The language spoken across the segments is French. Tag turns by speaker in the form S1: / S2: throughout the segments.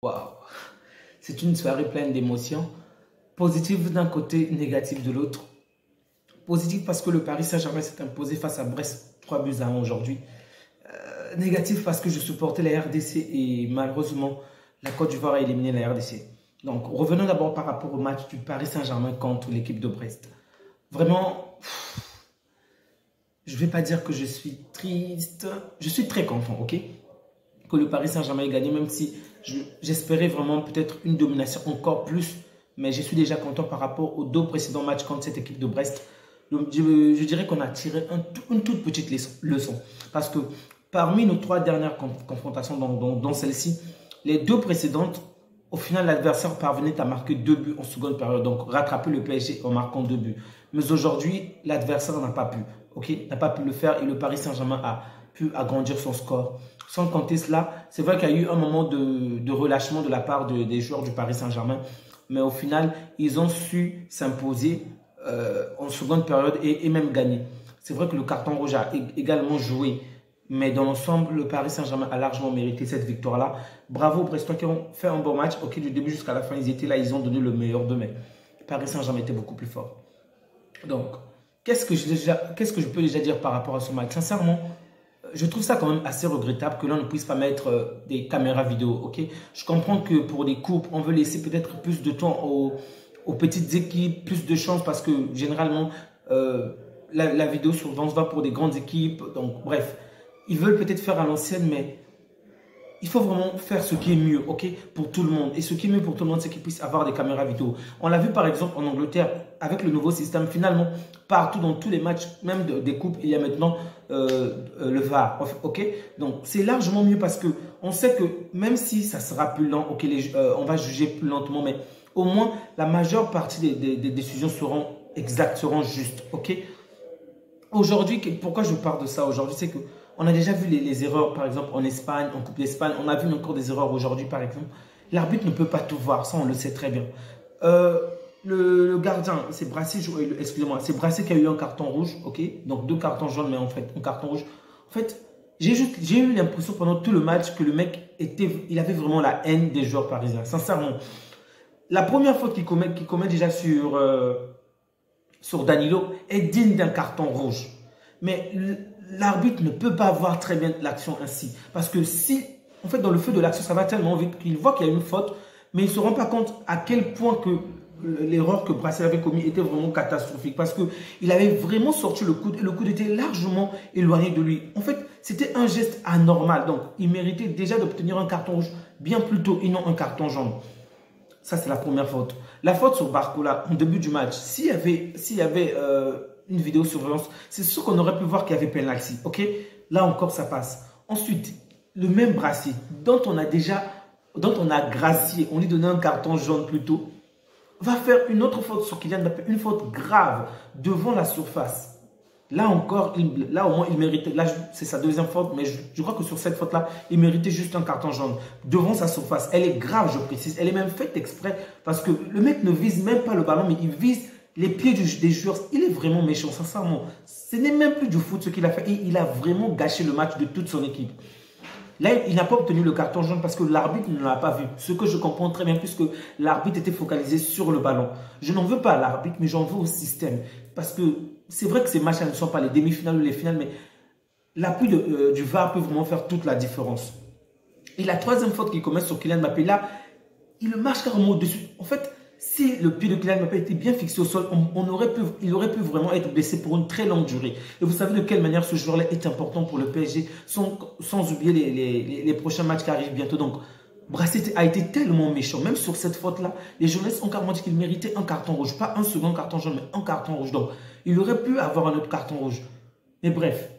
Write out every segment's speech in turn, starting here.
S1: Waouh, c'est une soirée pleine d'émotions, positives d'un côté, négatives de l'autre. Positive parce que le Paris Saint-Germain s'est imposé face à Brest 3 buts à 1 aujourd'hui. Négatif parce que je supportais la RDC et malheureusement, la Côte d'Ivoire a éliminé la RDC. Donc, revenons d'abord par rapport au match du Paris Saint-Germain contre l'équipe de Brest. Vraiment, je ne vais pas dire que je suis triste. Je suis très content, ok? Que le Paris Saint-Germain ait gagné, même si j'espérais vraiment peut-être une domination encore plus. Mais je suis déjà content par rapport aux deux précédents matchs contre cette équipe de Brest. Je dirais qu'on a tiré une toute petite leçon. Parce que parmi nos 3 dernières confrontations, dans celle-ci, les 2 précédentes, au final, l'adversaire parvenait à marquer 2 buts en seconde période. Donc, rattraper le PSG en marquant 2 buts. Mais aujourd'hui, l'adversaire n'a pas pu. Ok, n'a pas pu le faire et le Paris Saint-Germain a pu agrandir son score. Sans compter cela, c'est vrai qu'il y a eu un moment de relâchement de la part des joueurs du Paris Saint-Germain. Mais au final, ils ont su s'imposer en seconde période et même gagner. C'est vrai que le carton rouge a également joué. Mais dans l'ensemble, le Paris Saint-Germain a largement mérité cette victoire-là. Bravo aux Brestois qui ont fait un bon match. Ok, du début jusqu'à la fin, ils étaient là, ils ont donné le meilleur d'eux. Mais le Paris Saint-Germain était beaucoup plus fort. Donc, qu'est-ce que je peux déjà dire par rapport à ce match? Sincèrement, je trouve ça quand même assez regrettable que l'on ne puisse pas mettre des caméras vidéo, ok? Je comprends que pour des coupes, on veut laisser peut-être plus de temps aux petites équipes, plus de chance parce que généralement, la vidéo surveillance va pour des grandes équipes. Donc, bref, ils veulent peut-être faire à l'ancienne, mais il faut vraiment faire ce qui est mieux, ok, pour tout le monde. Et ce qui est mieux pour tout le monde, c'est qu'ils puissent avoir des caméras vidéo. On l'a vu par exemple en Angleterre, avec le nouveau système, finalement, partout dans tous les matchs, même des coupes, il y a maintenant le VAR, ok. Donc c'est largement mieux parce que on sait que même si ça sera plus lent, ok, on va juger plus lentement, mais au moins la majeure partie des décisions seront exactes, seront justes, ok. Aujourd'hui, pourquoi je parle de ça aujourd'hui, c'est que on a déjà vu les erreurs, par exemple, en Espagne, en Coupe d'Espagne. On a vu encore des erreurs aujourd'hui, par exemple. L'arbitre ne peut pas tout voir, ça, on le sait très bien. Le gardien, c'est Brassé, excusez-moi, c'est Brassé qui a eu un carton rouge, ok? Donc 2 cartons jaunes, mais en fait, un carton rouge. En fait, j'ai eu l'impression pendant tout le match que le mec il avait vraiment la haine des joueurs parisiens. Sincèrement, la première faute qu'il commet déjà sur Danilo est digne d'un carton rouge. Mais l'arbitre ne peut pas voir très bien l'action ainsi. Parce que si, en fait, dans le feu de l'action, ça va tellement vite qu'il voit qu'il y a une faute, mais il ne se rend pas compte à quel point que l'erreur que Brassel avait commis était vraiment catastrophique. Parce qu'il avait vraiment sorti le coude et le coude était largement éloigné de lui. En fait, c'était un geste anormal. Donc, il méritait déjà d'obtenir un carton rouge bien plus tôt et non un carton jaune. Ça, c'est la première faute. La faute sur Barcola, au début du match, s'il y avait une vidéosurveillance, c'est sûr qu'on aurait pu voir qu'il y avait penalty. Ok? Là encore, ça passe. Ensuite, le même Brassé, dont on a gracié, on lui donnait un carton jaune plutôt, va faire une autre faute sur Kylian Mbappé, une faute grave devant la surface. Là encore, là au moins il méritait, là c'est sa deuxième faute, mais je crois que sur cette faute-là, il méritait juste un carton jaune devant sa surface. Elle est grave, je précise, elle est même faite exprès parce que le mec ne vise même pas le ballon, mais il vise les pieds des joueurs. Il est vraiment méchant, sincèrement. Ce n'est même plus du foot ce qu'il a fait et il a vraiment gâché le match de toute son équipe. Là, il n'a pas obtenu le carton jaune parce que l'arbitre ne l'a pas vu. Ce que je comprends très bien puisque l'arbitre était focalisé sur le ballon. Je n'en veux pas à l'arbitre, mais j'en veux au système. Parce que c'est vrai que ces matchs ne sont pas les demi-finales ou les finales, mais l'appui du VAR peut vraiment faire toute la différence. Et la troisième faute qu'il commet sur Kylian Mbappé, là, il le marche carrément au-dessus. En fait, si le pied de Kylian Mbappé était bien fixé au sol, il aurait pu vraiment être blessé pour une très longue durée. Et vous savez de quelle manière ce joueur-là est important pour le PSG, sans oublier les prochains matchs qui arrivent bientôt. Donc, Brassé a été tellement méchant. Même sur cette faute-là, les journalistes ont carrément dit qu'il méritait un carton rouge. Pas un second carton jaune, mais un carton rouge. Donc, il aurait pu avoir un autre carton rouge. Mais bref,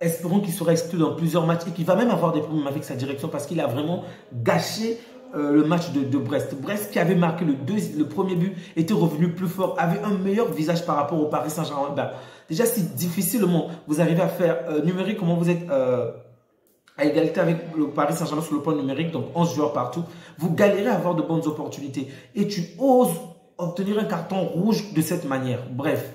S1: espérons qu'il sera exclu dans plusieurs matchs et qu'il va même avoir des problèmes avec sa direction parce qu'il a vraiment gâché le match de Brest. Brest qui avait marqué le premier but était revenu plus fort, avait un meilleur visage par rapport au Paris Saint-Germain. Ben, déjà, si difficilement vous arrivez à faire numérique, comment vous êtes à égalité avec le Paris Saint-Germain sur le plan numérique, donc 11 joueurs partout, vous galérez à avoir de bonnes opportunités. Et tu oses obtenir un carton rouge de cette manière. Bref,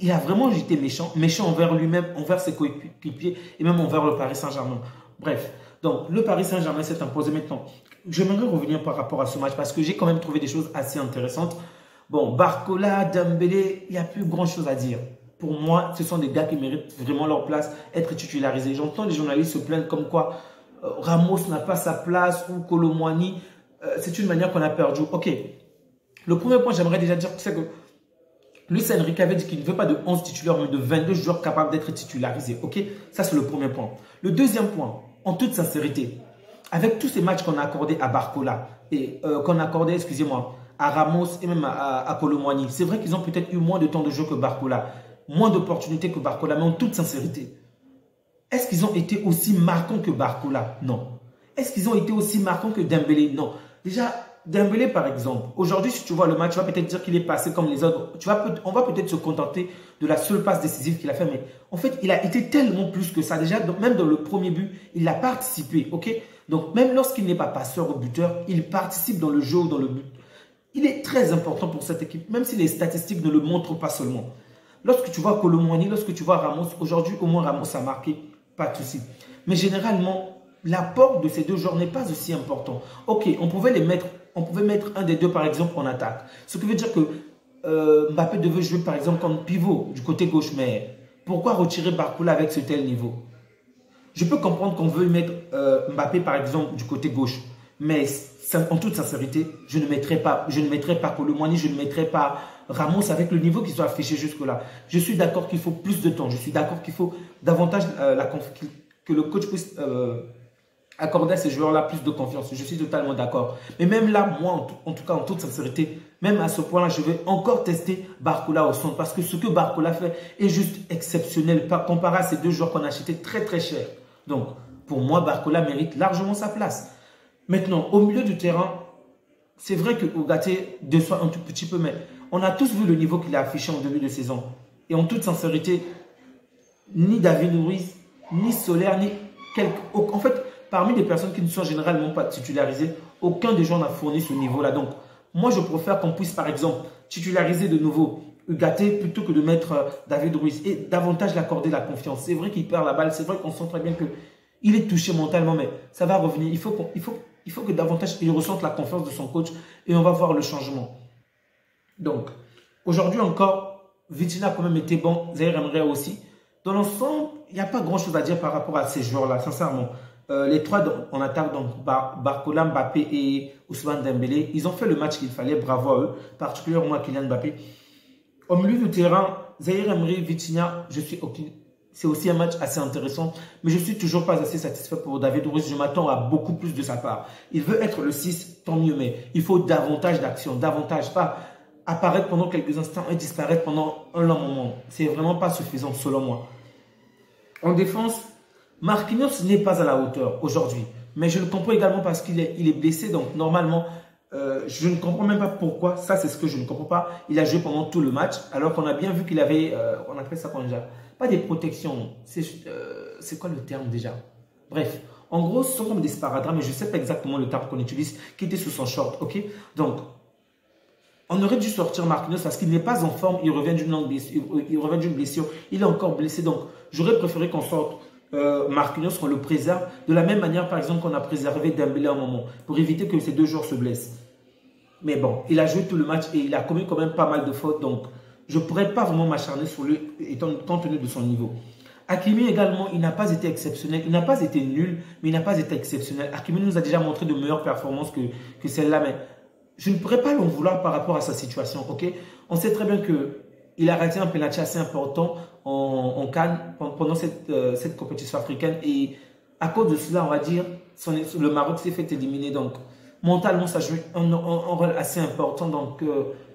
S1: il a vraiment été méchant envers lui-même, envers ses coéquipiers et même envers le Paris Saint-Germain. Bref, Donc, le Paris Saint-Germain s'est imposé maintenant. J'aimerais revenir par rapport à ce match parce que j'ai quand même trouvé des choses assez intéressantes. Bon, Barcola, Dembélé, il n'y a plus grand-chose à dire. Pour moi, ce sont des gars qui méritent vraiment leur place, être titularisés. J'entends les journalistes se plaindre comme quoi Ramos n'a pas sa place ou Kolo Muani. C'est une manière qu'on a perdu. Ok. Le premier point, j'aimerais déjà dire, c'est que Luis Enrique avait dit qu'il ne veut pas de 11 titulaires, mais de 22 joueurs capables d'être titularisés. Ok. Ça, c'est le premier point. Le deuxième point, en toute sincérité, avec tous ces matchs qu'on a accordés à Barcola et qu'on a accordé, excusez-moi, à Ramos et même à Kolo Muani, c'est vrai qu'ils ont peut-être eu moins de temps de jeu que Barcola, moins d'opportunités que Barcola, mais en toute sincérité, est-ce qu'ils ont été aussi marquants que Barcola? Non. Est-ce qu'ils ont été aussi marquants que Dembélé? Non. Déjà, Dembélé, par exemple, aujourd'hui, si tu vois le match, tu vas peut-être dire qu'il est passé comme les autres. On va peut-être se contenter de la seule passe décisive qu'il a fait, mais en fait, il a été tellement plus que ça. Déjà, même dans le premier but, il a participé, ok? Donc, même lorsqu'il n'est pas passeur ou buteur, il participe dans le jeu ou dans le but. Il est très important pour cette équipe, même si les statistiques ne le montrent pas seulement. Lorsque tu vois Kolo Muani, lorsque tu vois Ramos, aujourd'hui, au moins Ramos a marqué, pas de souci. Mais généralement, l'apport de ces deux joueurs n'est pas aussi important. Ok, on pouvait mettre un des deux, par exemple, en attaque. Ce qui veut dire que Mbappé devait jouer, par exemple, comme pivot du côté gauche. Mais pourquoi retirer Barcola avec ce tel niveau? Je peux comprendre qu'on veut mettre Mbappé, par exemple, du côté gauche. Mais en toute sincérité, je ne mettrai pas Kolo Muani, je ne mettrai pas Ramos avec le niveau qui soit affiché jusque-là. Je suis d'accord qu'il faut plus de temps. Je suis d'accord qu'il faut davantage que le coach puisse accorder à ces joueurs-là plus de confiance. Je suis totalement d'accord. Mais même là, moi, en tout cas, en toute sincérité, même à ce point-là, je vais encore tester Barcola au centre. Parce que ce que Barcola fait est juste exceptionnel comparé à ces deux joueurs qu'on a achetés très très cher. Donc, pour moi, Barcola mérite largement sa place. Maintenant, au milieu du terrain, c'est vrai que Ougaté déçoit un tout petit peu, mais on a tous vu le niveau qu'il a affiché en début de saison. Et en toute sincérité, ni David Ruiz, ni Soler, ni quelques... En fait, parmi les personnes qui ne sont généralement pas titularisées, aucun des joueurs n'a fourni ce niveau-là. Donc, moi, je préfère qu'on puisse, par exemple, titulariser de nouveau Ougaté plutôt que de mettre David Ruiz et davantage l'accorder la confiance. C'est vrai qu'il perd la balle, c'est vrai qu'on sent très bien qu'il est touché mentalement, mais ça va revenir. Il faut que davantage il ressente la confiance de son coach et on va voir le changement. Donc, aujourd'hui encore, Vitinha a quand même été bon, Zaïre Emery aussi. Dans l'ensemble, il n'y a pas grand-chose à dire par rapport à ces joueurs-là, sincèrement. Les trois en attaque, donc Barcola, Mbappé et Ousmane Dembélé, ils ont fait le match qu'il fallait, bravo à eux, particulièrement à Kylian Mbappé. Au milieu du terrain, Zaïre Emery, Vitinha, c'est aussi un match assez intéressant, mais je ne suis toujours pas assez satisfait pour David Ruiz. Je m'attends à beaucoup plus de sa part. Il veut être le 6, tant mieux, mais il faut davantage d'action, davantage, pas apparaître pendant quelques instants et disparaître pendant un long moment. C'est vraiment pas suffisant selon moi. En défense, Marquinhos n'est pas à la hauteur aujourd'hui, mais je le comprends également parce qu'il est blessé, donc normalement, je ne comprends même pas pourquoi. Ça, c'est ce que je ne comprends pas. Il a joué pendant tout le match, alors qu'on a bien vu qu'il avait, on appelle ça comment déjà, pas des protections, c'est quoi le terme déjà? Bref, en gros, ce sont comme des sparadraps, mais je ne sais pas exactement le terme qu'on utilise, qui était sous son short, ok? Donc, on aurait dû sortir Marquinhos parce qu'il n'est pas en forme, il revient d'une blessure, il est encore blessé, donc j'aurais préféré qu'on sorte Marquinhos, qu'on le préserve, de la même manière par exemple qu'on a préservé Dembélé à un moment, pour éviter que ces deux joueurs se blessent. Mais bon, il a joué tout le match et il a commis quand même pas mal de fautes, donc je ne pourrais pas vraiment m'acharner sur lui, étant tenu de son niveau. Hakimi également, il n'a pas été exceptionnel, il n'a pas été nul, mais il n'a pas été exceptionnel. Hakimi nous a déjà montré de meilleures performances que celle-là, mais je ne pourrais pas l'en vouloir par rapport à sa situation, ok? On sait très bien qu'il a raté un penalty assez important en CAN pendant cette compétition africaine et à cause de cela, on va dire, le Maroc s'est fait éliminer. Donc, mentalement, ça joue un rôle assez important. Donc,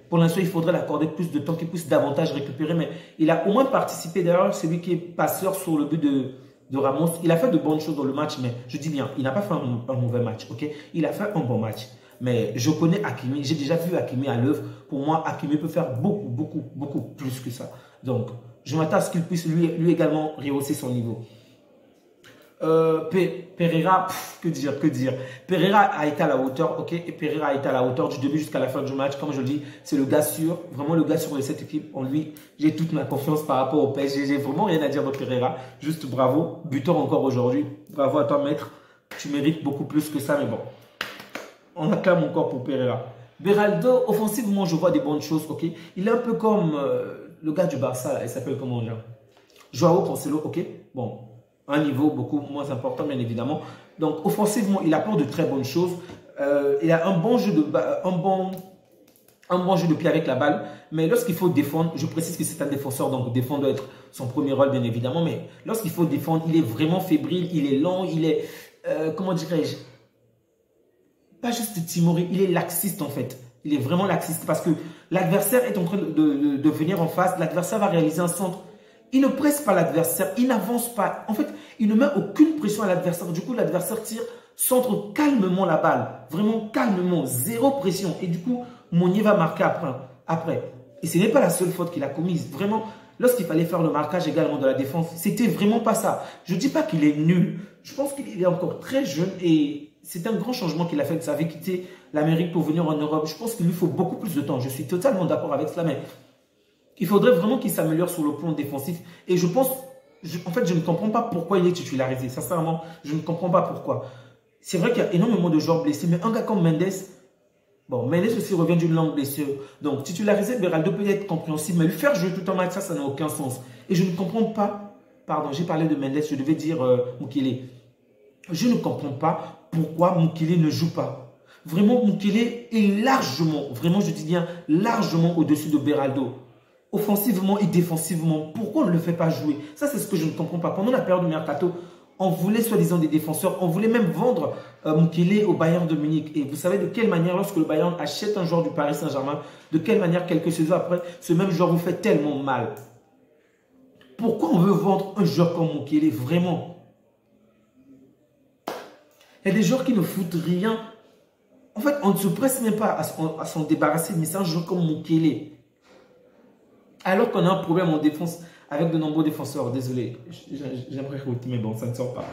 S1: pour l'instant, il faudrait l'accorder plus de temps, qu'il puisse davantage récupérer. Mais il a au moins participé. D'ailleurs, celui qui est passeur sur le but de Ramos, il a fait de bonnes choses dans le match. Mais je dis bien, il n'a pas fait un mauvais match, ok? Il a fait un bon match. Mais je connais Hakimi, j'ai déjà vu Hakimi à l'œuvre. Pour moi, Hakimi peut faire beaucoup plus que ça. Donc, je m'attends à ce qu'il puisse lui également rehausser son niveau. Pereira, que dire. Pereira a été à la hauteur, ok? Et Pereira a été à la hauteur du début jusqu'à la fin du match. Comme je le dis, c'est le gars sûr, vraiment le gars sûr de cette équipe. En lui, j'ai toute ma confiance par rapport au PSG. J'ai vraiment rien à dire de Pereira. Juste bravo, buteur encore aujourd'hui. Bravo à toi, maître. tu mérites beaucoup plus que ça, mais bon. On acclame encore pour Pereira. Beraldo, offensivement, je vois des bonnes choses, ok. Il est un peu comme le gars du Barça, là, il s'appelle comment là? Joao Cancelo, ok. Bon, un niveau beaucoup moins important, bien évidemment. Donc, offensivement, il apporte de très bonnes choses. Il a un bon jeu de pied avec la balle, mais lorsqu'il faut défendre, je précise que c'est un défenseur, donc défendre doit être son premier rôle, bien évidemment, mais lorsqu'il faut défendre, il est vraiment fébrile, il est lent, il est, comment dirais-je, pas juste timoré, il est laxiste en fait. Il est vraiment laxiste parce que l'adversaire est en train de venir en face, l'adversaire va réaliser un centre. Il ne presse pas l'adversaire, il n'avance pas. En fait, il ne met aucune pression à l'adversaire. Du coup, l'adversaire tire, centre calmement la balle. Vraiment calmement, zéro pression. Et du coup, Meunier va marquer après. Et ce n'est pas la seule faute qu'il a commise. Vraiment, lorsqu'il fallait faire le marquage également de la défense, c'était vraiment pas ça. Je ne dis pas qu'il est nul. Je pense qu'il est encore très jeune et c'est un grand changement qu'il a fait. Il avait quitté l'Amérique pour venir en Europe. Je pense qu'il lui faut beaucoup plus de temps. Je suis totalement d'accord avec cela, mais il faudrait vraiment qu'il s'améliore sur le plan défensif. Et je pense, en fait, je ne comprends pas pourquoi il est titularisé. Sincèrement, je ne comprends pas pourquoi. C'est vrai qu'il y a énormément de joueurs blessés, mais un gars comme Mendes, bon, Mendes aussi revient d'une longue blessure. Donc, titulariser Beraldo peut être compréhensible, mais lui faire jouer tout un match, ça n'a aucun sens. Et je ne comprends pas, pardon, j'ai parlé de Mendes, je devais dire Mukele. Je ne comprends pas pourquoi Mukele ne joue pas. Vraiment, Mukele est largement, vraiment je dis bien, largement au-dessus de Beraldo. Offensivement et défensivement, pourquoi on ne le fait pas jouer? Ça, c'est ce que je ne comprends pas. Pendant la période du Mercato, on voulait soi-disant des défenseurs, on voulait même vendre Mukele au Bayern de Munich. Et vous savez de quelle manière, lorsque le Bayern achète un joueur du Paris Saint-Germain, de quelle manière, quelques saisons après, ce même joueur vous fait tellement mal. Pourquoi on veut vendre un joueur comme Mukele? Vraiment. Il y a des joueurs qui ne foutent rien. En fait, on ne se presse même pas à s'en débarrasser, mais c'est un joueur comme Mukele. Alors qu'on a un problème en défense avec de nombreux défenseurs. Désolé, j'aimerais rajouter, mais bon, ça ne sort pas.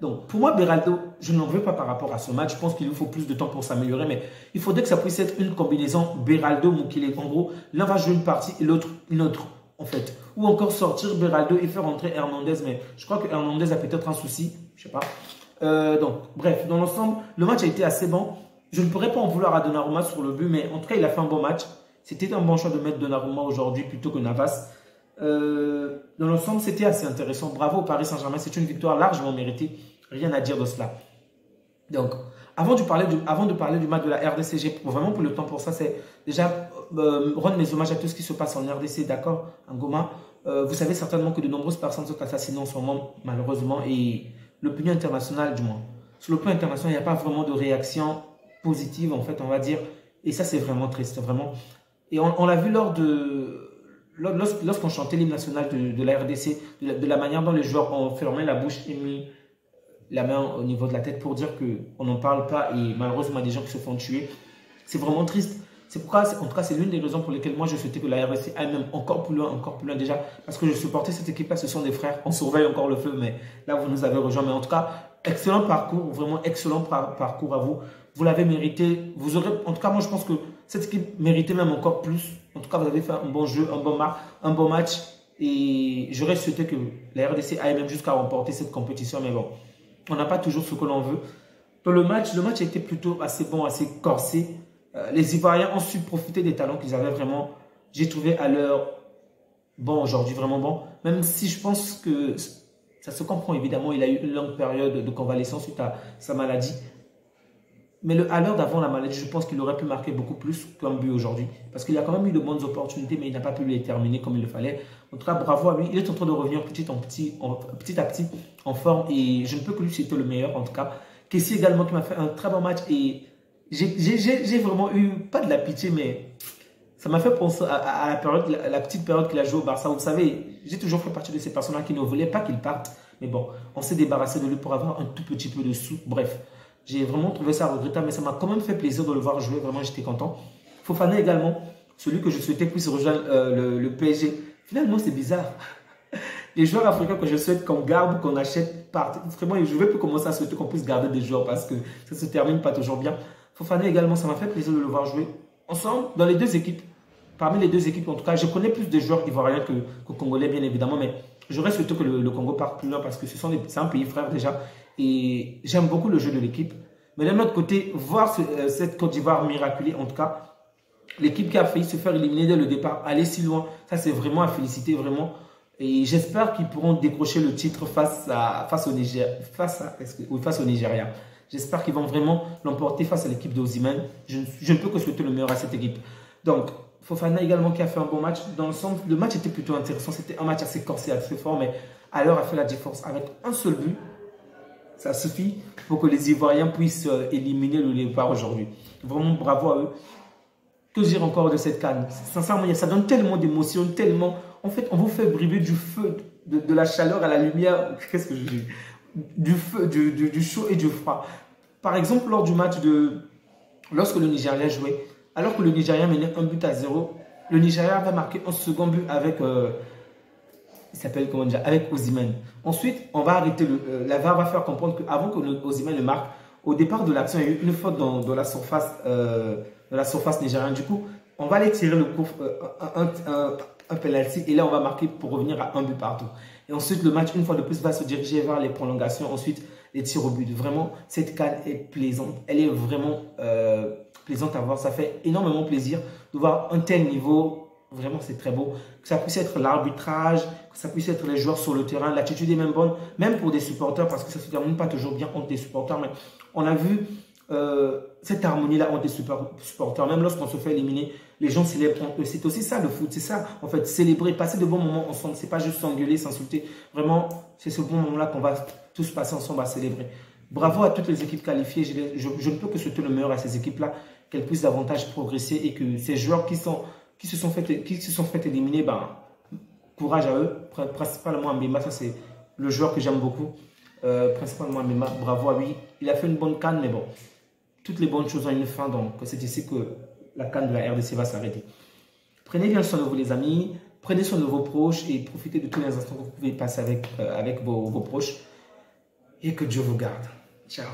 S1: Donc, pour moi, Beraldo, je n'en veux pas par rapport à ce match. Je pense qu'il lui faut plus de temps pour s'améliorer, mais il faudrait que ça puisse être une combinaison Beraldo-Mukele. En gros, l'un va jouer une partie et l'autre une autre, en fait. Ou encore sortir Beraldo et faire entrer Hernandez, mais je crois que Hernandez a peut-être un souci, je ne sais pas. Donc, bref, dans l'ensemble, le match a été assez bon. Je ne pourrais pas en vouloir à Donnarumma sur le but, mais en tout cas, il a fait un bon match. C'était un bon choix de mettre Donnarumma aujourd'hui plutôt que Navas. Dans l'ensemble, c'était assez intéressant. Bravo au Paris Saint-Germain. C'est une victoire largement méritée. Rien à dire de cela. Donc, avant de parler du match de la RDC, j'ai vraiment pris le temps pour ça. C'est déjà rendre mes hommages à tout ce qui se passe en RDC, d'accord, en Goma. Vous savez certainement que de nombreuses personnes sont assassinées en ce moment, malheureusement, et l'opinion internationale, du moins. Sur le plan international, il n'y a pas vraiment de réaction positive, en fait, on va dire. Et ça, c'est vraiment triste, vraiment. Et on l'a vu lorsqu'on chantait l'hymne national de la RDC, de la manière dont les joueurs ont fermé la bouche et mis la main au niveau de la tête pour dire qu'on n'en parle pas et malheureusement des gens qui se font tuer. C'est vraiment triste. C'est pourquoi, en tout cas, c'est l'une des raisons pour lesquelles moi je souhaitais que la RDC aille même encore plus loin déjà. Parce que je supportais cette équipe-là, ce sont des frères. On surveille encore le feu, mais là vous nous avez rejoints. Mais en tout cas, excellent parcours, vraiment excellent parcours à vous. Vous l'avez mérité. Vous aurez, en tout cas, moi je pense que cette équipe méritait même encore plus. En tout cas, vous avez fait un bon jeu, un bon match. Et j'aurais souhaité que la RDC aille même jusqu'à remporter cette compétition. Mais bon, on n'a pas toujours ce que l'on veut. Dans le match a été plutôt assez bon, assez corsé. Les Ivoiriens ont su profiter des talents qu'ils avaient vraiment. J'ai trouvé à l'heure bon aujourd'hui, vraiment bon. Même si je pense que ça se comprend évidemment. Il a eu une longue période de convalescence suite à sa maladie. Mais à l'heure d'avant la maladie, je pense qu'il aurait pu marquer beaucoup plus qu'un but aujourd'hui. Parce qu'il a quand même eu de bonnes opportunités, mais il n'a pas pu les terminer comme il le fallait. En tout cas, bravo à lui. Il est en train de revenir petit à petit en forme. Et je ne peux que lui citer le meilleur, en tout cas. Kessie également qui m'a fait un très bon match. Et j'ai vraiment eu, pas de la pitié, mais ça m'a fait penser à la petite période qu'il a joué au Barça. Vous savez, j'ai toujours fait partie de ces personnes-là qui ne voulaient pas qu'il parte. Mais bon, on s'est débarrassé de lui pour avoir un tout petit peu de sous. Bref. J'ai vraiment trouvé ça regrettable, mais ça m'a quand même fait plaisir de le voir jouer. Vraiment, j'étais content. Fofana également, celui que je souhaitais puisse rejoindre le PSG. Finalement, c'est bizarre. Les joueurs africains que je souhaite qu'on garde ou qu'on achète partent. Vraiment, je vais plus commencer à souhaiter qu'on puisse garder des joueurs parce que ça se termine pas toujours bien. Fofana également, ça m'a fait plaisir de le voir jouer. Ensemble, dans les deux équipes, parmi les deux équipes, en tout cas, je connais plus de joueurs ivoiriens que congolais, bien évidemment, mais j'aurais souhaité que le Congo parte plus loin parce que c'est un pays frère déjà. Et j'aime beaucoup le jeu de l'équipe. Mais d'un autre côté, voir cette Côte d'Ivoire miraculée, en tout cas, l'équipe qui a failli se faire éliminer dès le départ, aller si loin, ça c'est vraiment à féliciter, vraiment. Et j'espère qu'ils pourront décrocher le titre face au Nigeria. J'espère qu'ils vont vraiment l'emporter face à l'équipe d'Osimhen. Je ne peux que souhaiter le meilleur à cette équipe. Donc, Fofana également qui a fait un bon match. Dans le sens, le match était plutôt intéressant. C'était un match assez corsé, assez fort, mais à l'heure a fait la différence. Avec un seul but, ça suffit pour que les Ivoiriens puissent éliminer le Léopard aujourd'hui. Vraiment bravo à eux. Que dire encore de cette CAN? Sincèrement, ça donne tellement d'émotions, tellement... En fait, on vous fait briller du feu, de la chaleur à la lumière. Qu'est-ce que je dis? Du feu, du chaud et du froid. Par exemple, lors du match lorsque le Nigeria jouait, alors que le Nigeria menait 1-0, le Nigeria va marquer un second but avec... il s'appelle comment déjà? Avec Osimhen. Ensuite, on va arrêter la VAR va faire comprendre qu'avant que Osimhen le marque, au départ de l'action, il y a eu une faute dans la surface nigérienne. Du coup, on va aller tirer le coup, un penalty et là, on va marquer pour revenir à un but partout. Et ensuite, le match, une fois de plus, va se diriger vers les prolongations. Ensuite, les tirs au but. Vraiment, cette CAN est plaisante. Elle est vraiment plaisante à voir. Ça fait énormément plaisir de voir un tel niveau. Vraiment, c'est très beau. Que ça puisse être l'arbitrage, que ça puisse être les joueurs sur le terrain. L'attitude est même bonne, même pour des supporters, parce que ça ne se termine pas toujours bien entre des supporters. Mais on a vu cette harmonie-là entre des supporters. Même lorsqu'on se fait éliminer, les gens célèbrent entre eux. C'est aussi ça le foot. C'est ça, en fait, célébrer, passer de bons moments ensemble. C'est pas juste s'engueuler, s'insulter. Vraiment, c'est ce bon moment-là qu'on va tous passer ensemble à célébrer. Bravo à toutes les équipes qualifiées. Je ne peux que souhaiter le meilleur à ces équipes-là, qu'elles puissent davantage progresser et que ces joueurs qui se sont fait éliminer, ben, courage à eux. Principalement Mbemba, ça c'est le joueur que j'aime beaucoup. Principalement Mbemba, bravo à lui. Il a fait une bonne CAN, mais bon, toutes les bonnes choses ont une fin, donc c'est ici que la CAN de la RDC va s'arrêter. Prenez bien soin de vous les amis, prenez soin de vos proches et profitez de tous les instants que vous pouvez passer avec vos proches. Et que Dieu vous garde. Ciao.